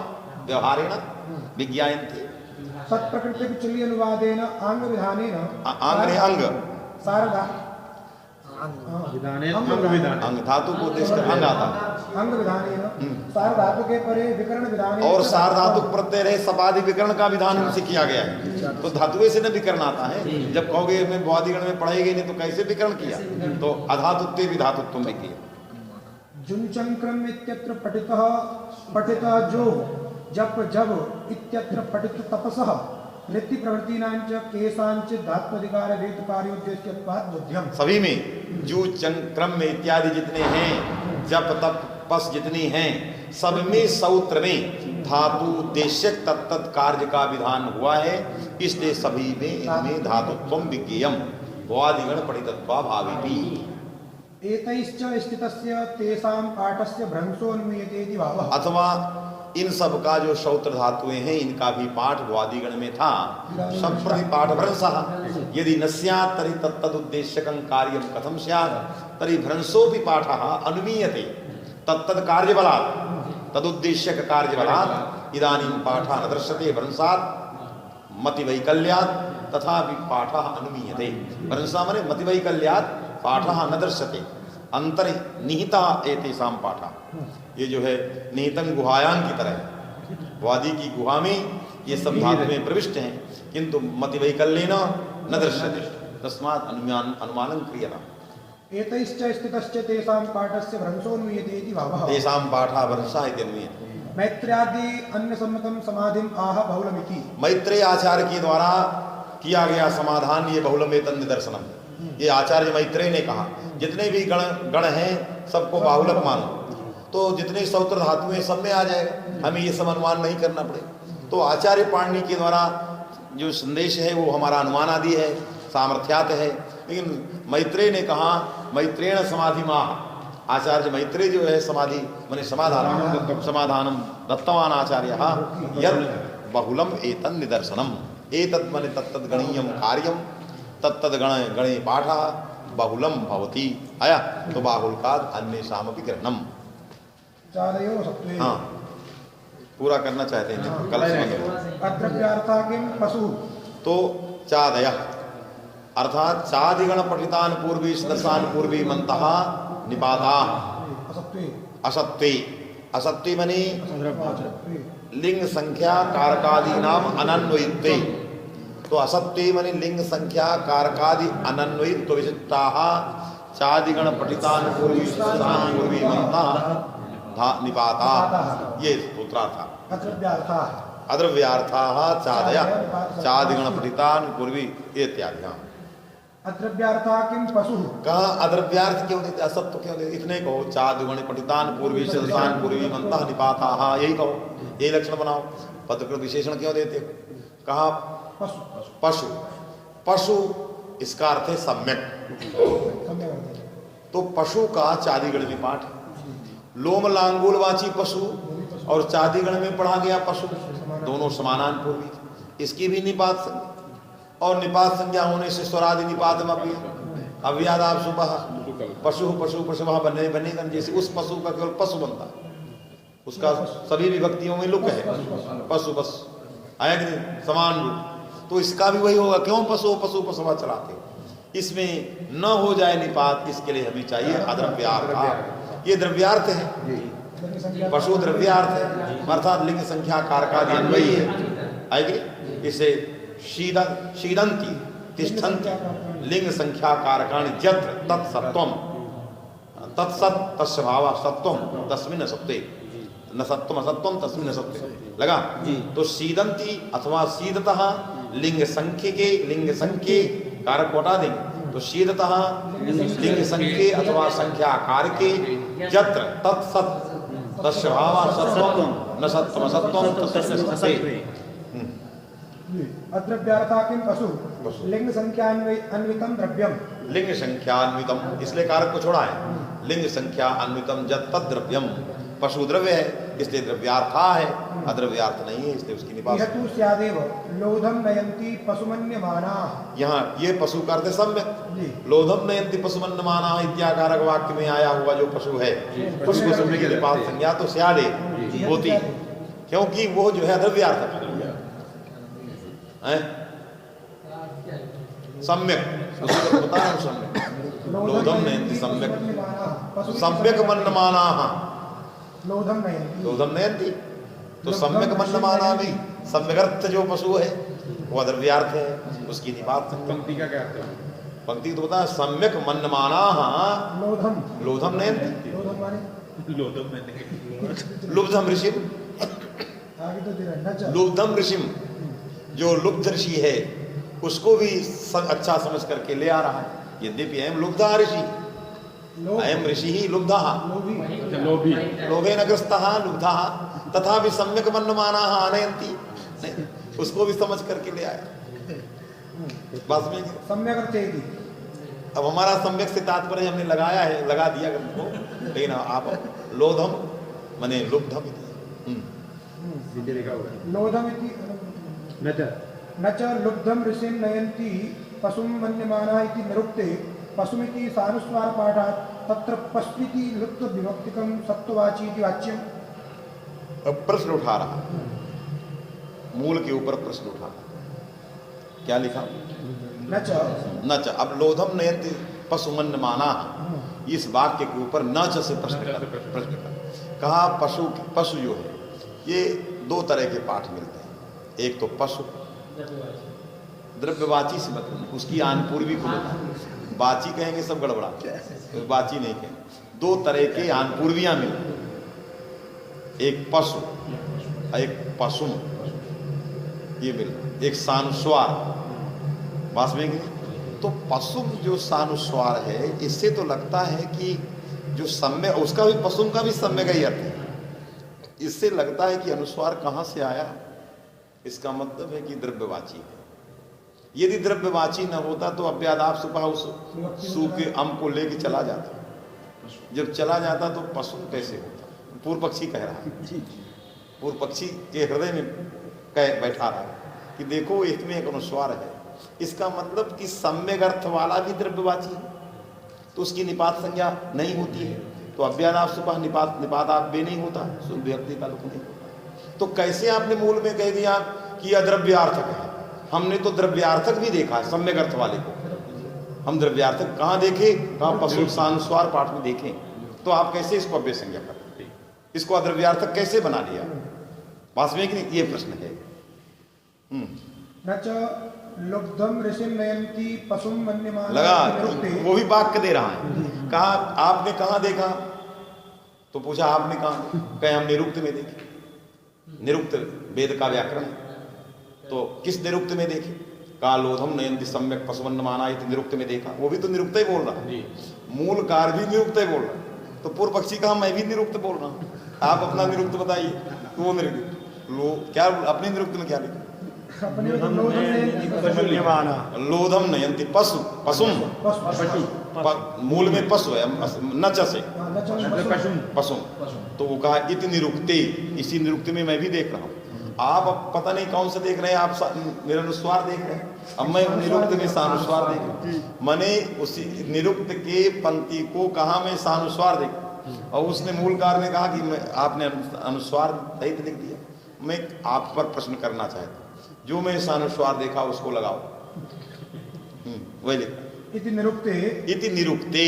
व्यवहारेण विज्ञायन्ते। तत्प्रकृतिक चिली अनुवादेन आंग विधानेन आंग ने अंग सारदा विधाने अंग विधाने अंग धातु को देश कर अंग आता है। अंग विधानेन सार्वधातु के परे विकरण विधाने और सार्वधातुक प्रत्यय रहे सपादि विकरण का विधान उनसे किया गया है। तो धातुए से न विकरण आता है। जब कहोगे में वादिगण में पढ़ेगे नहीं तो कैसे विकरण किया? तो अधातुत्वे भी धातुत्वम भी किया। जुंचंक्रम इत्यत्र पठितः जो जप जब इत्यत्र पठित तपसः वृत्ति प्रवृत्तिनांच केसांचित् धात्वधिकार वेद कार्योद्देश्यत्वात् बुद्ध्यम्। सभी में जू चंक्रम में इत्यादि जितने हैं, जप तप पस जितनी हैं, सब में सूत्र में धातु उद्देश्यक तत्त कार्य का विधान हुआ है। इसलिए सभी में इनमें धातुत्वम विज्ञेयम वादिगण पठितत्वा भावी। एतैश्च स्थितस्य तेषां पाठस्य भ्रंशोन्मीयते इति भावः। अथवा इन सब का जो श्रौत्र धातुएं हैं इनका भी पाठ वादिगण में था। सब प्रति पाठ भ्रंशः यदि न स्यात् तर्हि तत्तदुद्देश्यकं कार्यं कथं स्यात् तर्हि भ्रंशोऽपि पाठः अनुमीयते तत्तद् कार्यबलात् तदुद्देश्यक कार्यबलात् इदानीं पाठः न दृश्यते भ्रंशात् मतिवैकल्यात् तथापि पाठः अनुमीयते। भ्रंशा माने मतिवैकल्यात् पाठः न दृश्यते अंतर्निहिता एतेषां पाठः। ये जो है निहितं गुहायां की तरह वादी की गुहा में ये सब धातुएं प्रविष्ट हैं किंतु मतिवैकल्येन न दृश्यते तस्मात् अनुमानं क्रियताम्। एतैश्च स्थितश्च तेषां पाठस्य भ्रंशोन्मीयते इति भावः। तेषां पाठः भ्रंशः इति अन्मीयते। मैत्र्यादि अन्य सम्मतं समाधिम आह बहुलमिति। मैत्रेय आचार्य के द्वारा किया गया समाधान ये बहुलम एतन् निदर्शनम। ये आचार्य मैत्रेय ने कहा जितने भी गण हैं सबको बाहुलक मानो तो जितने सूत्र धातु हैं सब में आ जाएगा। हमें ये सब अनुमान नहीं करना पड़े। तो आचार्य पाणिनि के द्वारा जो संदेश है वो हमारा अनुमान आदि है सामर्थ्यात है। लेकिन मैत्रेय ने कहा मैत्रेण समाधि माह। आचार्य मैत्रेय जो है समाधि माने समाधानम दत्तवान आचार्य यद बहुलम एतन् निदर्शनम। एतत् माने तत्तद् गणीयम कार्यम तत्तद् गणे पाठः बहुलम भवति। आया तो बाहुल्काद अन्येषामपि ग्रहणम। चादयो सत्वे। हाँ पूरा करना चाहते हैं कल समझ। अद्रव्यार्था किम पशु। तो चादय अर्थात चादिगण पठितान पूर्वी सदस्यान पूर्वी मंतः निपाता असत्वे। असत्वे असत्वे मने लिंग संख्या कारकादि नाम अनन्वयित्वे। तो असत्वे मने लिंग संख्या कारकादि अनन्वयित्व विशिष्टाः चादिगण पठितान पूर्वी सदस्यान पूर्वी मंतः निपाता। ये सूत्रार्थ। अद्रव्यार्थाः चादय चादिगण पठितान पूर्वी इत्यादि। अद्रव्यार्था किम पशु। कहा अद्रव्यार्थ क्यों देते असत्व क्यों देते? इतने कहो चादिगण पठितान पूर्वी सदस्यान पूर्वी मंतः निपाताः यही कहो यही लक्षण बनाओ। पदकृत विशेषण क्यों देते? कहा पशु। पशु पशु इसका अर्थ है सम्यक। तो पशु का चादिगण में पाठ लोम लांगूलवाची पशु और चादिगण में पढ़ा गया पशु दोनों समानान पूर्वी। इसकी भी निपात संज्ञा और निपात संज्ञा होने से स्वरादि निपात अव्यादाब सुबह पशु पशु पशुवः बने बनेगा। जैसे उस पशु का केवल पशु बनता उसका सभी विभक्तियों में लुक है पशु बस आया कि नहीं समान रूप। तो इसका भी वही होगा क्यों पशु पशु पशुवः चलाते इसमें न हो जाए निपात। इसके लिए हमें चाहिए अद्रव्यार्थ। ये द्रव्यार्थ है पशु द्रव्यार्थ है अर्थात लिंग संख्या कारकादि अन्वयी है आएगी। इसे शीदंती तिष्ठन्ति लिंग संख्या कारकाणि यत्र तत्सत्वम तत्सत् तस्य भावः सत्वम तस्मिन् सत्वे न सत्वम असत्वम तस्मिन् सत्वे लगा। तो शीदंती अथवा शीदतः लिंग संख्ये कारक को हटा देंगे तो शीदतः लिंग संख्ये अथवा संख्या कारके यत्र तत्सत् तस्य भावः सत्वम न सत्वम असत्वम तस्मिन् सत्वे। अद्रव्यार्था किम पशु लिंग संख्यान्वितम द्रव्यम। लिंग संख्यान्वितम इसलिए कारक को छोड़ा है। लिंग संख्या अन्वितम जत तद द्रव्यम पशु द्रव्य है इसलिए द्रव्यार्था है अद्रव्यार्थ नहीं है इसलिए उसकी निपात। यह तु स्यादेव लोधम नयन्ति पशुमन्यमानाः। यहाँ ये पशु का अर्थ सम्यक लोधम नयन्ति पशुमन्यमानाः इत्याकारक वाक्य में आया हुआ जो पशु है उसको समय की निपात संज्ञा तो स्यादे होती क्योंकि वो जो है अद्रव्यार्थ है सम्यक उसको बता रहा हूँ सम्यक लोधम नयन्ति सम्यक मन्यमानाः लोधम नयन्ति। लोधम नयन्ति। तो सम्यक मन्यमाना भी सम्यगर्थ जो पशु है वो द्रव्यार्थ है, उसकी निपात पंक्ति का क्या अर्थ है? पंक्ति तो बता सम्यक मन्यमानाः लोधम लोधम नयन्ति। लोधम माने लोधम मैंने लुब्धम ऋषिम, आगे तो दे रहा है नच। लुब्धम ऋषिम, जो लुब्ध ऋषि है उसको भी अच्छा समझ करके ले आ रहा है। यद्यपि अयम लुब्धा ऋषि, अयम ऋषि ही लुब्धः लोभी लोभेन ग्रस्तः लुब्धः तथापि सम्यक मन्यमानाः आनयन्ति, उसको भी समझ करके ले आया। बस में सम्यक अर्थे की अब हमारा सम्यक से तात्पर्य हमने लगाया है, लगा दिया को, लेकिन आप लोधम माने लुब्धम नीचे लिखा हुआ है लोधम इति न च लुब्धम ऋषिं नयन्ति पशुं मन्यमाना इति निरुक्ते पशुमिति सानुस्वार पाठात् तत्र पश्विति लुप्त विभक्तिकं सत्ववाची इति वाच्यम्। अब प्रश्न उठा रहा, मूल के ऊपर प्रश्न उठा रहा। क्या लिखा? न च न च। अब लोधम नयन्ति पशु मन्यमाना, इस वाक्य के ऊपर न च से प्रश्न कर कहा पशु जो है ये दो तरह के पाठ मिलते हैं। एक तो पशु द्रव्यवाची से मतलब उसकी आनपूर्वी को बताएं, वाची कहेंगे सब गड़बड़ा, तो वाची नहीं कहेंगे। दो तरह के आनपूर्वियां मिलती, एक पशु एक पशुम, ये मिल एक सानुस्वार वास्तविक। तो पशुम जो सानुस्वार है इससे तो लगता है कि जो सम्य उसका भी पशुम का भी सम्य का ही अर्थ है। इससे लगता है कि अनुस्वार कहाँ से आया, इसका मतलब है कि द्रव्यवाची है। यदि द्रव्यवाची न होता तो अव्यादाप सुपा उस सु के अम को लेके चला जाता। जब चला जाता तो पशु कैसे होता? पूर्व पक्षी कह रहा है, पूर्व पक्षी के हृदय में कह बैठा रहा है कि देखो इसमें एक अनुस्वार है, इसका मतलब कि सम्यक अर्थ वाला भी द्रव्यवाची है तो उसकी निपात संज्ञा नहीं होती है। तो अव्यादाप सुपा निपात आप बे नहीं होता, शुद्ध व्यक्ति का लुक नहीं होता। तो कैसे आपने मूल में कह दिया कि यह द्रव्यार्थक है? हमने तो द्रव्यार्थक भी देखा है सम्यक अर्थ वाले को। हम द्रव्यार्थक कहाँ देखे? कहाँ पशु सानुस्वार पाठ में देखें। तो आप कैसे इसको अव्यय संज्ञा करते, इसको अद्रव्यार्थक कैसे बना लिया? वास्तविक नहीं, ये प्रश्न है। न च लुब्धम ऋषिं नयन्ति पशुं मन्यमाना लगा निरुक्ते। वो भी वाक्य दे रहा है। कहा आपने कहाँ देखा? तो पूछा आपने कहा? कहे हम निरुक्त में देखे। निरुक्त वेद का व्याकरण है, तो किस निरुक्त में देखे? कहा लोधम नयन्ति सम्यक पशुमन्यमाना इति निरुक्त में देखा। वो भी तो निरुक्त ही बोल रहा है, मूल कार भी निरुक्त ही बोल रहा है। तो पूर्व पक्षी कहा मैं भी निरुक्त बोल रहा हूँ, आप अपना निरुक्त बताइए। तो वो निरुक्त क्या अपने निरुक्त में क्या लिखा? लोधम नयन्ति पशु पशुम, मूल में पशु है न च से पशुम। तो वो कहा इति निरुक्ते, इसी निरुक्त में मैं भी देख रहा हूँ। आप अब पता नहीं कौन से देख रहे हैं, आप निरनुस्वार देख रहे हैं, अब मैं निरुक्त में सानुस्वार देख रहा हूँ। मैंने उसी निरुक्त के पंक्ति को कहा मैं सानुस्वार देख, और उसने मूलकार ने कहा कि मैं आपने अनुस्वार सहित लिख दिया। मैं आप पर प्रश्न करना चाहता हूँ, जो मैं सानुस्वार देखा उसको लगाओ। वही लिखा इति निरुक्ते, इति निरुक्ते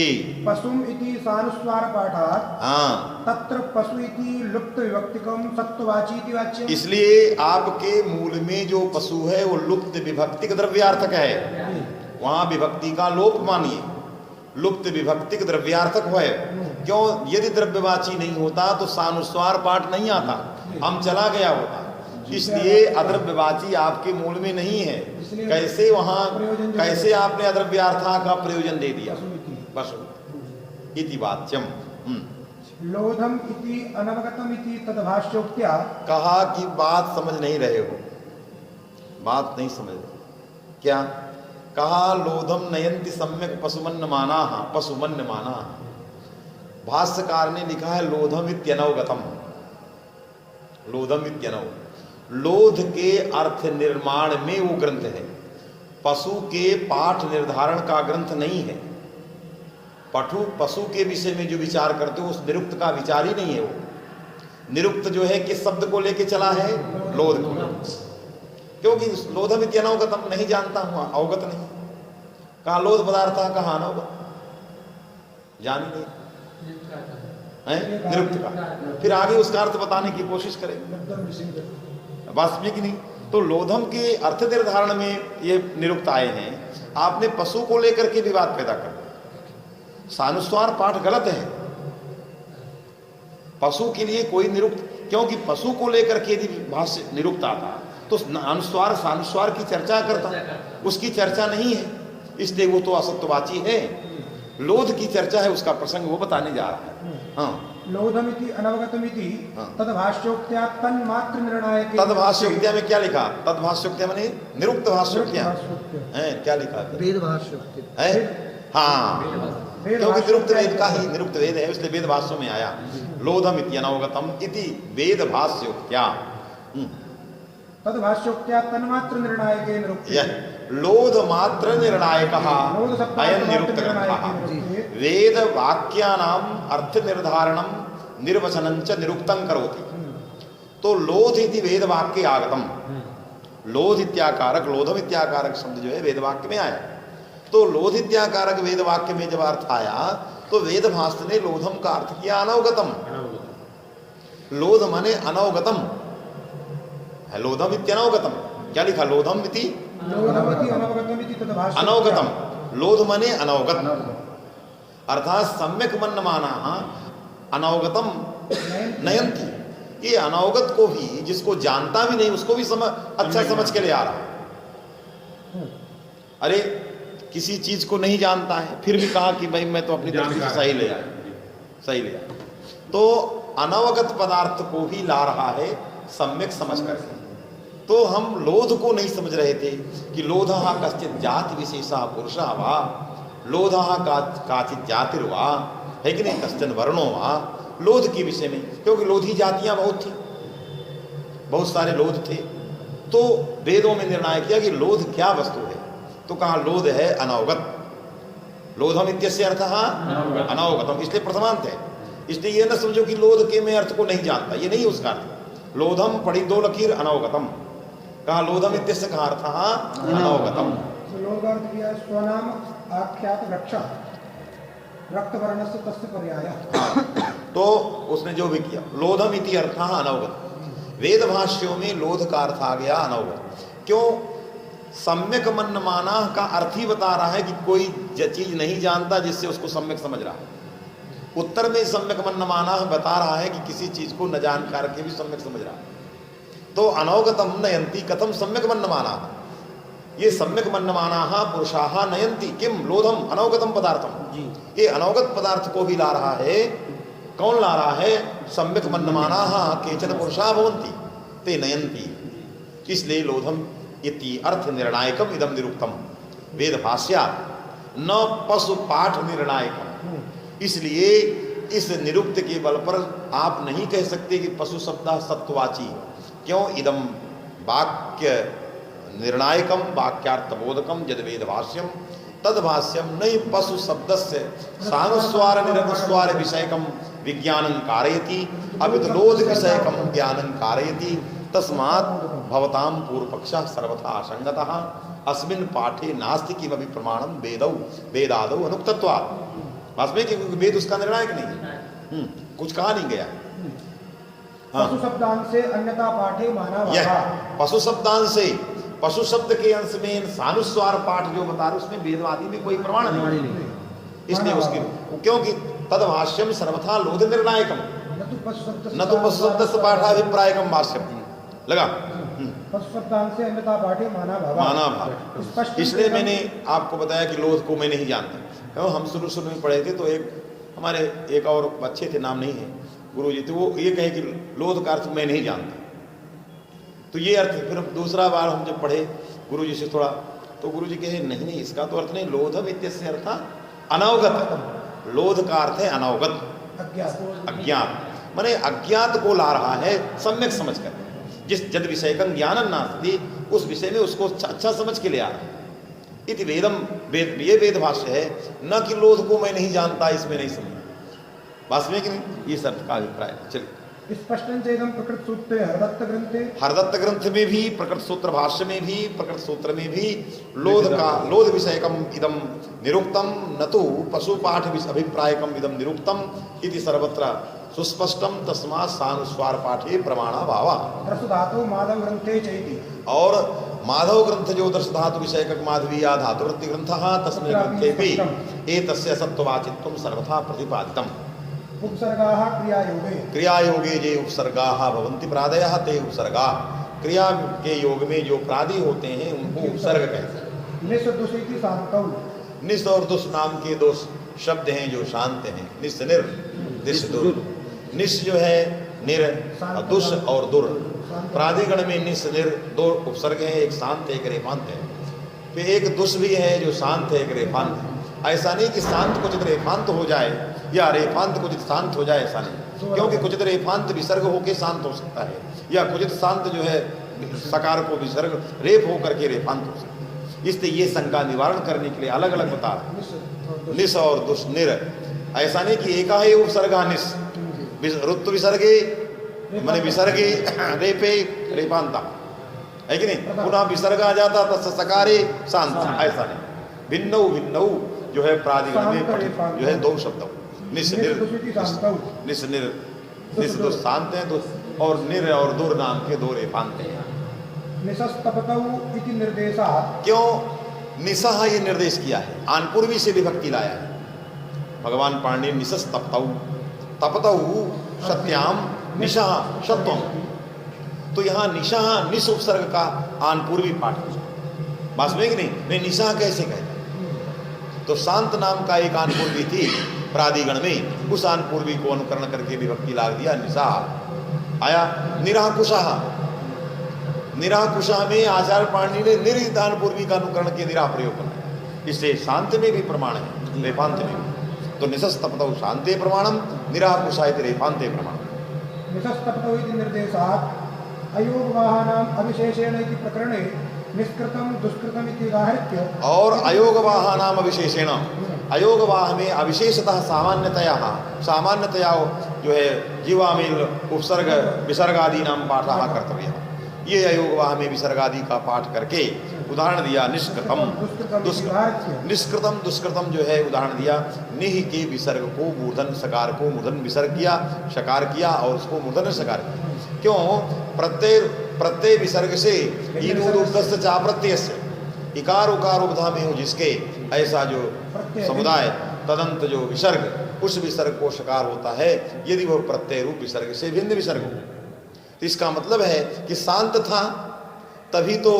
पशुम इति सानुस्वार पाठात् हाँ तत्र पशु इति लुप्त विभक्तिकम सत्ववाची इति वाच्यम्। इसलिए आपके मूल में जो पशु है वो लुप्त विभक्तिक द्रव्यार्थक है, वहां विभक्ति का लोप मानिए, लुप्त विभक्तिक द्रव्यार्थक है। क्यों? यदि द्रव्यवाची नहीं होता तो सानुस्वार पाठ नहीं आता, हम चला गया होता। इसलिए अद्रव्यवाची आपके मूल में नहीं है। कैसे वहां कैसे आपने अद्रव्यार्था का प्रयोजन दे दिया? पशु इति वाच्यम। लोधम इति अनवगतम इति तद्भाष्योक्त्या। कहा कि बात समझ नहीं रहे हो, बात नहीं समझ रहे। क्या कहा? लोधम नयन्ति सम्यक पशुमन्यमाना, पशुमन्यमाना। भाष्यकार ने लिखा है लोधम इत्यनवगतम, लोधम इत्यनव। लोध के अर्थ निर्माण में वो ग्रंथ है, पशु के पाठ निर्धारण का ग्रंथ नहीं है। पशु के विषय में जो विचार करते हो उस निरुक्त का विचार ही नहीं है। वो निरुक्त जो है किस शब्द को लेके चला है? लोध को। क्योंकि लोधम इत्यनवगतम नहीं जानता हूँ, अवगत नहीं। कहा लोध पदार्थ, कहा अनवगत। जान ही नहीं निरुक्त का अर्थ है निरुक्त का। फिर आगे उसका अर्थ बताने की कोशिश करेंगे, लुब्धम ऋषिं वास्तविक नहीं। तो लोधम के अर्थ निर्धारण में ये निरुक्त आए हैं। आपने पशु को लेकर के विवाद पैदा कर दिया। सानुस्वार पाठ गलत है। पशु के लिए कोई निरुक्त, क्योंकि पशु को लेकर के यदि भाष्य निरुक्त आता तो अनुस्वार सानुस्वार की चर्चा करता, उसकी चर्चा नहीं है, इसलिए वो तो असत्ववाची है। लोध की चर्चा है, उसका प्रसंग वो बताने जा रहा है। हाँ, लोधमिति अनवगतमिति हाँ। तद्भाष्योक्त्या तन्मात्र निर्णायके तद्भाष्योक्त्या में क्या लिखा? तद्भाष्योक्त्या माने निरुक्त भाष्योक्त्या है, क्या लिखा वेद भाष्योक्ति है? हाँ, क्योंकि निरुक्त वेद का ही निरुक्त वेद है, इसलिए वेद भाष्यों में आया। लोधम इति अनवगतम इति वेद भाष्योक्त्या। तद्भाष्योक्त्या तन्मात्र निर्णायके निरुक्ते यह लोध मात्र निर्णायकः लोध शब्दात् अयं निरुक्त निर्णायके ग्रंथः। निरुक्ते वेद वाक्यानाम अर्थ निर्धारणम निर्वचनं च निरुक्तं करोति। तो लोध इति वेद वाक्य आगतम, लोध इत्याकारक लोधम इत्याकारक शब्द जो है वेद वाक्य में आया। तो लोध इत्याकारक वेद वाक्य में जब अर्थ आया तो वेद भाष्य ने लोधम का अर्थ किया अनवगतम। लोध माने अनवगतम है, लोधम इत्यनवगतम। क्या लिखा? लोधम इति लोधमिति अनवगतमिति तद्भाष्योक्त्या अनवगतम। लोध माने अनवगत, अर्थात सम्यक मन्यमानाः अनवगतम नयंती। ये अनवगत को भी, जिसको जानता भी नहीं उसको भी अच्छा समझ के ले आ रहा। अरे किसी चीज को नहीं जानता है फिर भी कहा कि भाई मैं तो अपनी दृष्टि से सही ले आया, सही ले आया। तो अनवगत पदार्थ को भी ला रहा है सम्यक समझ करके। तो हम लोध को नहीं समझ रहे थे कि लोधः कश्चित जाति विशेषः पुरुषः वा, लोधः काचित जातिर्वा, है कि नहीं, कश्चन वर्णो वा, लोध के विषय में। क्योंकि लोधी जातियां बहुत थी, बहुत सारे लोध थे। तो वेदों में निर्णय किया कि लोध क्या वस्तु है, तो कहा लोध है अनवगत। लोधम इत्यस्य अर्थः अनवगतम, इसलिए प्रथमांत है। इसलिए ये न समझो कि लोध के में अर्थ को नहीं जानता, ये नहीं उसका अर्थ। लोधम पढ़ी दो लकीर अनवगतम, कहा लोधम इत्यस्य का अर्थ अनवगतम। लोध अर्थ किया स्वनाम आख्यात रक्षा रक्त वर्ण से तस्य पर्याय। तो उसने जो भी किया, लोधम इति अर्थ अनवगत। वेद भाष्यों में लोध का अर्थ आ गया अनवगत। क्यों? सम्यक मन्यमाना का अर्थ ही बता रहा है कि कोई चीज नहीं जानता जिससे उसको सम्यक समझ रहा है। उत्तर में सम्यक मन्यमाना बता रहा है कि किसी चीज को न जान करके भी सम्यक समझ रहा है। तो अनवगतम नयंती कथम सम्यक मन्यमाना, ये सम्यक मन्यमाना पुरुषाः नयंती किम लोधम अनवगतम पदार्थम। ये अनवगत पदार्थ को भी ला रहा है। कौन ला रहा है? सम्यक मन्यमाना केचन पुरुषाः भवन्ति ते नयंती। इसलिए लोधम इति अर्थ निर्णायकम इदम निरुक्तम वेद भाष्यात् न पशु पाठ निर्णायकम। इसलिए इस निरुक्त के बल पर आप नहीं कह सकते कि पशु शब्द सत्ववाची। क्यों? इदम वाक्य निर्णायकम वाक्यार्थबोधकम यद वेद भाष्यम तद्भाष्यम नहीं पशु शब्दस्य सानुस्वार निरनुस्वार विषयकम विज्ञानं कारयति अपितु लोध विषयकम ज्ञानं कारयति। तस्मात् भवतां पूर्वपक्षः सर्वथा असंगतः अस्मिन् पाठे नास्ति किमपि प्रमाणं वेदादौ अनुक्तत्वात्। वास्तव में वेद उसका निर्णायक नहीं, कुछ कहा नहीं गया। हाँ, पशु शब्दांश से अन्यथा पाठे माना यह पशु शब्दांश से, पशु शब्द के अंश में सानुस्वार पाठ जो बता रहे उसमें वेदवादी में कोई प्रमाण नहीं। इसलिए उसकी, क्योंकि तद्भाष्यम सर्वथा लोध निर्णायकम न तो पशु शब्द से पाठाभिप्रायकम भाष्यम लगा। पशु शब्दांश से अन्यथा पाठे माना भाव। इसलिए मैंने आपको बताया कि लोध को मैं नहीं जानता। क्यों? हम शुरू में पढ़े थे तो हमारे एक और बच्चे थे, नाम नहीं है, गुरु जी थे, वो ये कहे कि लोध का अर्थ मैं नहीं जानता। तो ये अर्थ फिर दूसरा बार हम जब पढ़े गुरु जी से थोड़ा, तो गुरु जी कहे नहीं इसका तो अर्थ नहीं, लोधम इत्यस्य अर्थ अनवगत। लोध का अर्थ है अनवगत, अज्ञात। माने अज्ञात को ला रहा है सम्यक समझ कर। जिस जद विषय का ज्ञान नास्ति, उस विषय में उसको अच्छा समझ के ले आ रहा है। इति वेदम, वेद ये वेद भाष्य है, न कि लोध को मैं नहीं जानता इसमें नहीं समझ। वास्तव में कि नहीं, ये अर्थ का अभिप्राय। चलिए स्पष्टं चेदं प्रकृत सूत्रे हरदत्त ग्रंथे हरदत्त ग्रंथ में भी, प्रकृत सूत्र भाष्य में भी, प्रकृत सूत्र में भी लोध विषयकम इदम निरुक्तम न तो पशुपाठ अभिप्रायकम इदम निरुक्तम इति सर्वत्र सुस्पष्टम तस्मात् सानुस्वार पाठे प्रमाणा भावा। दर्श धातु माधव ग्रंथे चैति। और माधव ग्रंथ जो दर्श धातु विषयक माधवीया धातुवृत्ति ग्रंथः तस्मिन् ग्रन्थेपि एतस्य सत्त्ववाचित्वं सर्वथा प्रतिपादितम्। उपसर्गाः क्रियायोगे क्रियायोगे जे उपसर्गाः भवन्ति प्रादयः ते उपसर्गाः, क्रिया के योग में जो प्रादि होते हैं उनको उपसर्ग कहते हैं। निस दुषिति शांतौ। निस और दुष नाम के दो शब्द हैं जो शांत हैं। निस निर दिश दुर। निस जो है निर, दुष और दुर। प्रादिगण में निस निर दो उपसर्ग हैं, एक शांत एक रेफांत है। फिर एक दुष भी है जो शांत है, एक रेफांत है। ऐसा नहीं कि शांत कुछ रेफांत हो जाए या रेफांत कुछ शांत हो जाए, ऐसा नहीं, क्योंकि कुछ रेफांत विसर्ग होकर शांत हो सकता है, या कुछ शांत जो है सकार को विसर्ग रेप होकर के रेफांत हो सकता है। इसलिए ये शंका निवारण करने के लिए अलग अलग बता रहे निस और दुष निर। ऐसा नहीं कि एका ही उपसर्गा निस ऋतु विसर्गे मैंने विसर्गे रेपे रेपांता है कि नहीं, पुनः विसर्ग आ जाता तस् सकारे शांत, ऐसा नहीं। भिन्नौ भिन्नौ जो है प्रादिगण में जो है दो शब्द निस निर निस निर निस दो शांत है, और निर और दुर नाम के दो रेफांत हैं। निसस्तपतौ इति निर्देशात्। क्यों निसह ये निर्देश किया है, आनपूर्वी से विभक्ति लाया है भगवान पाणिनि। निसस्तपतौ तपतौ सत्याम निशा सत्वम, तो यहाँ निशा निस उपसर्ग का आनपूर्वी पाठ है। बात में कि नहीं निशा कैसे कहते, तो शांत नाम का एक आनपूर्वी थी प्रादिगण में, उस आनपूर्वी को अनुकरण करके विभक्ति ला दिया निशा आया। निराकुशा, निराकुशा में आचार्य पाणिनि ने निरिदान पूर्वी का अनुकरण के निरा प्रयोग बनाया। इससे शांत में भी प्रमाण है, रेफांत में भी। तो निसस्तपतौ शांते प्रमाणम, निराकुशा इति रेफांते प्रमाणम। निसस्तपतौ इति निर्देशात् अयोगवाहानाम अविशेषेण इति प्रकरणे निष्कृतम दुष्कृतम इति उदाहृत्य। और अयोगवाहानाम अविशेषेण, अयोगवाह में अविशेषतः सामान्यतया जो है जीवामिल उपसर्ग विसर्ग आदि नाम पाठः कर्तव्य। ये अयोगवाह में विसर्ग आदि का पाठ करके उदाहरण दिया। निष्कृतम निष्कृतम दुष्कृतम जो है उदाहरण दिया। निह के विसर्ग को मूर्धन सकार को मूर्धन विसर्ग किया, शकार किया, और उसको मूर्धन सकार किया। क्यों? प्रत्यय विसर्ग से चा प्रत्यय से इकार उकार उपधा में हो जिसके, ऐसा जो समुदाय तदंत जो विसर्ग, उस विसर्ग को शकार होता है यदि वह प्रत्यय रूप विसर्ग से भिन्न विसर्ग हो। तो इसका मतलब है कि शांत था तभी तो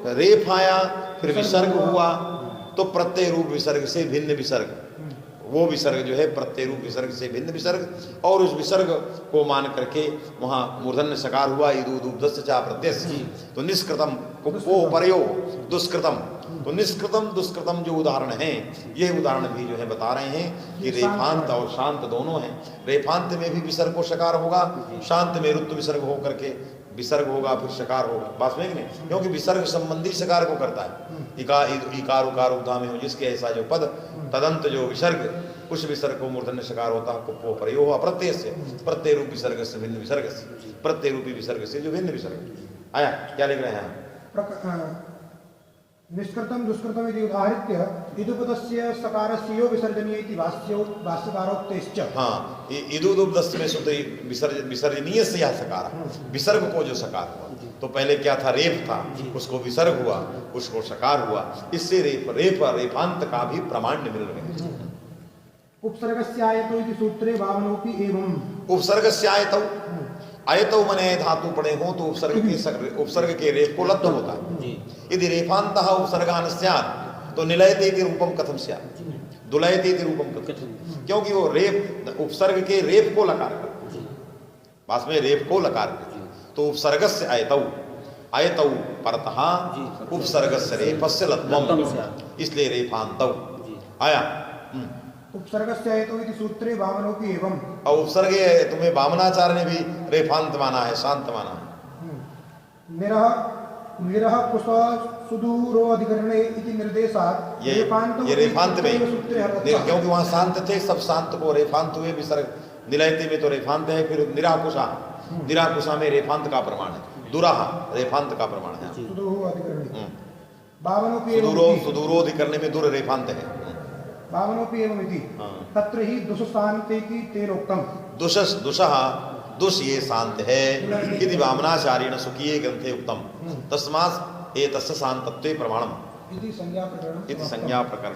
रेफ आया, फिर विसर्ग हुआ, तो प्रत्यय रूप विसर्ग से भिन्न विसर्ग, वो विसर्ग जो है प्रत्यय रूप विसर्ग से भिन्न विसर्ग, और उस विसर्ग को मान करके वहाँ मूर्धन्य सकार हुआ। चा प्रत्यय, तो निष्कृतम कुप्पो परयो दुष्कृतम, तो निष्कृतम दुष्कृतम जो उदाहरण हैं, ये उदाहरण भी जो है बता रहे हैं कि रेफांत और शांत दोनों हैं। रेफांत में भी विसर्ग को शकार होगा, शांत में ऋतु विसर्ग होकर के विसर्ग होगा, फिर शकार होगा। बात में नहीं, क्योंकि विसर्ग संबंधी शकार को करता है। इकार उकार उपधा में हो जिसके, ऐसा जो पद तदंत जो विसर्ग, उस विसर्ग को मूर्धन्य शकार होता है। कुप्पो परयो प्रत्यय से, प्रत्यय रूप विसर्ग से भिन्न विसर्ग से, प्रत्यय रूपी विसर्ग से जो भिन्न विसर्ग आया। क्या लिख रहे हैं? निष्कृतम दुष्कृतम इति उदाहृत्य इदुपदस्य सकारस्य यो विसर्जनीय इति भाष्यकारोक्तेश्च। हाँ, इदुपदस्य में सुते विसर्जनीय से यह सकार, विसर्ग को जो सकार हुआ, तो पहले क्या था? रेफ था, उसको विसर्ग हुआ, उसको सकार हुआ। इससे रेफांत का भी प्रामाण्य मिल रहे हैं। उपसर्गस्यायतो इति सूत्रे भावनोपि एवं। उपसर्गस्यायतो, आयतो मने धातु पड़े हो तो उपसर्ग के रेफ को लत्व होता है। यदि रेफांतः उपसर्गान स्यात् तो निलयते इति रूपम कथम स्यात्, दुलयते इति रूपम कथम, क्योंकि वो रेफ उपसर्ग के रेफ को लकार कर, पास में रेफ को लकार कर, तो उपसर्गस्य आयतौ, आयतौ परतः उपसर्गस्य रेफस्य लत्वम, इसलिए रेफांतौ आया। उपसर्गस्य आयतो इति सूत्रे भावनोपि एवं। और उपसर्ग तुम्हें वामनाचार्य ने भी रेफांत माना है, शांत माना है। निरह कुश सुदूरो अधिकरणे इति निर्देशात् ये रेफांत में, क्योंकि वहाँ शांत थे, सब शांत को रेफांत हुए। विसर्ग निलयते में तो रेफांत है, फिर निराकुशा निराकुशा में रेफांत का प्रमाण है, दुराह रेफांत का प्रमाण है। सुदुः अधिकरणे हम्म। भावनोपि सुदूरो एवमिति सुदूरोधि करने में दुर रेफांत है। भावनोपि एवमिति हाँ। तत्र ही दुःशान्ते की तेनोक्तम दुषस दुषः दुष ये शांत है यदि वामनाचार्येण स्वकीय ग्रंथे उत्तम तस्मात् एतस्य शांतत्वे प्रमाणम इति संज्ञा प्रकरणं इति संज्ञा प्रकरण।